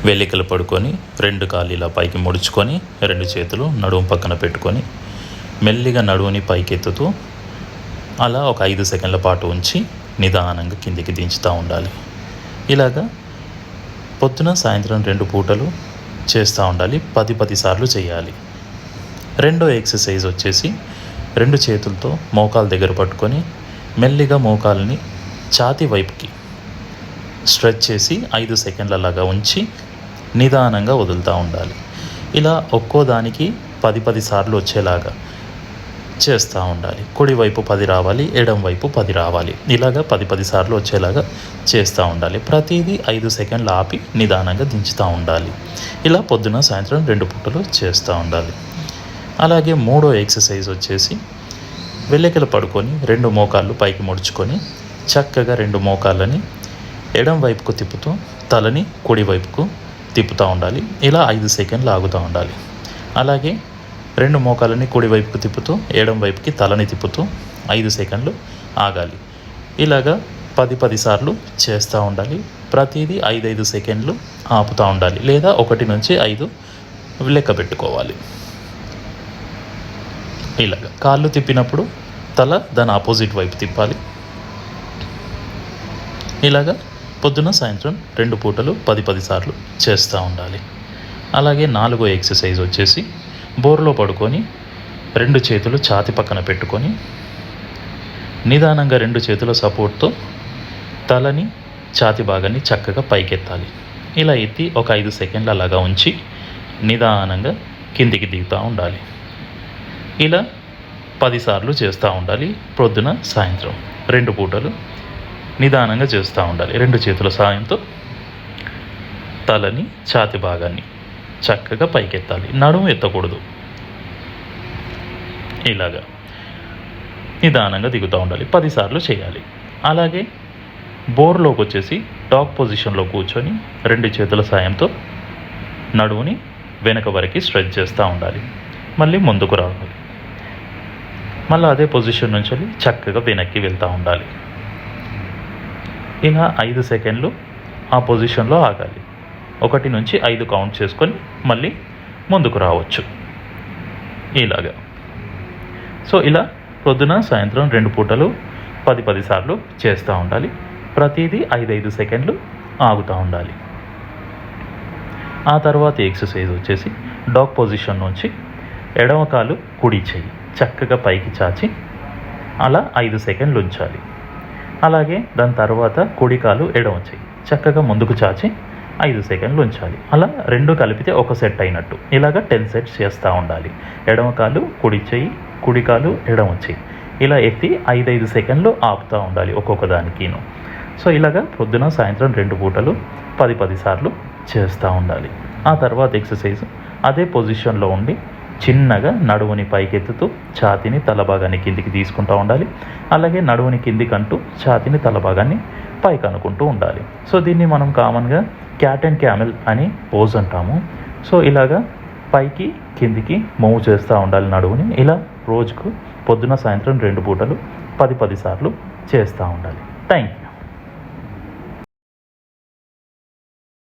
వెలికలు పడుకొని 2 కాళ్ళు ఇలా పైకి ముడుచుకొని 2 చేతులు నడుము పక్కన పెట్టుకొని మెల్లిగా నడుముని పైకెత్తుతూ అలా ఒక 5 సెకండ్ల పాటు ఉంచి నిదానంగా కిందికి దించుతూ ఉండాలి. ఇలాగా పొద్దున సాయంత్రం 2 పూటలు చేస్తూ ఉండాలి. 10 సార్లు చేయాలి. రెండో ఎక్సర్సైజ్ వచ్చేసి 2 చేతులతో మోకాలు దగ్గర పట్టుకొని మెల్లిగా మోకాల్ని ఛాతీ వైపుకి స్ట్రెచ్ చేసి 5 సెకండ్లలాగా ఉంచి నిదానంగా వదులుతూ ఉండాలి. ఇలా ఒక్కో దానికి 10 సార్లు వచ్చేలాగా చేస్తూ ఉండాలి. కుడివైపు 10 రావాలి, ఎడం వైపు 10 రావాలి. ఇలాగా 10 సార్లు వచ్చేలాగా చేస్తూ ఉండాలి. ప్రతిదీ 5 సెకండ్లు ఆపి నిదానంగా దించుతూ ఉండాలి. ఇలా పొద్దున సాయంత్రం 2 పూటలు చేస్తూ ఉండాలి. అలాగే మూడో ఎక్సర్సైజ్ వచ్చేసి వెల్లెకలు పడుకొని 2 మోకాళ్ళు పైకి ముడుచుకొని చక్కగా 2 మోకాళ్ళని ఎడం వైపుకు తిప్పుతూ తలని కుడి వైపుకు తిప్పుతూ ఉండాలి. ఇలా 5 సెకండ్లు ఆగుతూ ఉండాలి. అలాగే 2 మోకాళ్ళని కుడి వైపుకు తిప్పుతూ ఎడం వైపుకి తలని తిప్పుతూ 5 సెకండ్లు ఆగాలి. ఇలాగా 10 సార్లు చేస్తూ ఉండాలి. ప్రతిదీ 5 సెకండ్లు ఆపుతూ ఉండాలి, లేదా 1 నుంచి 5 లెక్క పెట్టుకోవాలి. ఇలాగా కాళ్ళు తిప్పినప్పుడు తల దాని ఆపోజిట్ వైపు తిప్పాలి. ఇలాగా పొద్దున సాయంత్రం 2 పూటలు 10 సార్లు చేస్తూ ఉండాలి. అలాగే 4వ ఎక్సర్సైజ్ వచ్చేసి బోర్లో పడుకొని 2 చేతులు ఛాతీ పక్కన పెట్టుకొని నిదానంగా 2 చేతుల సపోర్ట్తో తలని ఛాతీ భాగాన్ని చక్కగా పైకెత్తాలి. ఇలా ఎత్తి ఒక 5 సెకండ్లు అలాగా ఉంచి నిదానంగా కిందికి దిగుతూ ఉండాలి. ఇలా 10 సార్లు చేస్తూ ఉండాలి. పొద్దున సాయంత్రం 2 పూటలు నిదానంగా చేస్తూ ఉండాలి. 2 చేతుల సాయంతో తలని ఛాతీ భాగాన్ని చక్కగా పైకెత్తాలి. నడుము ఎత్తకూడదు. ఇలాగా నిదానంగా దిగుతూ ఉండాలి. 10 సార్లు చేయాలి. అలాగే బోర్లోకి వచ్చేసి డాగ్ పొజిషన్లో కూర్చొని 2 చేతుల సాయంతో నడుముని వెనక వరకు స్ట్రెచ్ చేస్తూ ఉండాలి. మళ్ళీ ముందుకు రావాలి. మళ్ళీ అదే పొజిషన్ నుంచి చక్కగా వెనక్కి వెళ్తూ ఉండాలి. ఇలా 5 సెకండ్లు ఆ పొజిషన్లో ఆగాలి. 1 నుంచి 5 కౌంట్ చేసుకొని మళ్ళీ ముందుకు రావచ్చు. ఇలాగా సో ఇలా పొద్దున సాయంత్రం 2 పూటలు 10 సార్లు చేస్తూ ఉండాలి. ప్రతిదీ 5 సెకండ్లు ఆగుతూ ఉండాలి. ఆ తర్వాత ఎక్సర్సైజ్ వచ్చేసి డాగ్ పొజిషన్ నుంచి ఎడమ కాలు కుడి చెయ్యి చక్కగా పైకి చాచి అలా 5 సెకండ్లు ఉంచాలి. అలాగే దాని తర్వాత కుడి కాలు ఎడమ చెయ్యి చక్కగా ముందుకు చాచి 5 సెకండ్లు ఉంచాలి. అలా 2 కలిపితే ఒక సెట్ అయినట్టు. ఇలాగ 10 సెట్స్ చేస్తూ ఉండాలి. ఎడమ కాలు కుడి చెయ్యి, కుడి కాలు ఎడమ చెయ్యి ఇలా ఎత్తి 5 సెకండ్లు ఆపుతూ ఉండాలి ఒక్కొక్క దానికిను. సో ఇలాగ పొద్దున సాయంత్రం 2 పూటలు 10 సార్లు చేస్తూ ఉండాలి. ఆ తర్వాత ఎక్సర్సైజ్ అదే పొజిషన్లో ఉండి చిన్నగా నడువుని పైకెత్తుతూ ఛాతీని తల భాగాన్ని కిందికి తీసుకుంటూ ఉండాలి. అలాగే నడువుని కిందికి అంటూ ఛాతీని తల భాగాన్ని పైకి అనుకుంటూ ఉండాలి. సో దీన్ని మనం కామన్గా క్యాట్ అండ్ క్యామెల్ అని పోజ్ అంటాము. సో ఇలాగా పైకి కిందికి మూవ్ చేస్తూ ఉండాలి నడువుని. ఇలా రోజుకు పొద్దున సాయంత్రం 2 పూటలు 10 సార్లు చేస్తూ ఉండాలి. Thank you.